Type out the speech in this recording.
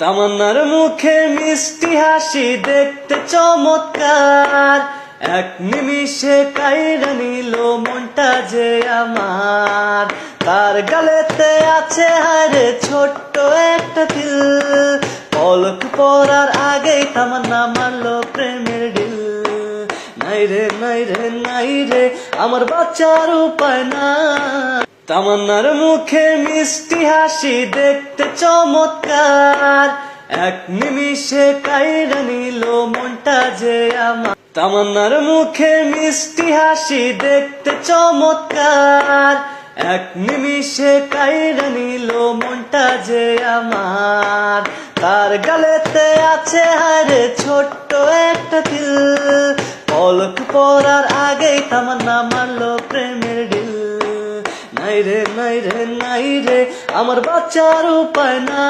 তামান্নার মুখে মিষ্টি হাসি দেখতে চমৎকার, এক নিমিষে কাইরা নিল মনটা যে আমার। তার গালেতে আছে হায়রে ছোট্ট একটা তিল, পলক পরার আগেই তামান্না মারলো প্রেমের ডিল। নাই রে নাই রে নাই রে আমার বাঁচার উপায় না। তামান্নার মুখে মিষ্টি হাসি দেখতে চমৎকার, এক নিমিষে কাইরা নিল মনটা যে আমার। তামান্নার মুখে মিষ্টি হাসি দেখতে চমৎকার, এক নিমিষে কাইরা নিল মনটা যে আমার। তার গালেতে আছে হায়রে ছোট্ট একটা তিল, পলক পরার আগেই তামান্না মারলো প্রেমের ডিল। নাই রে নাই রে নাই রে আমার বাঁচার উপায় না।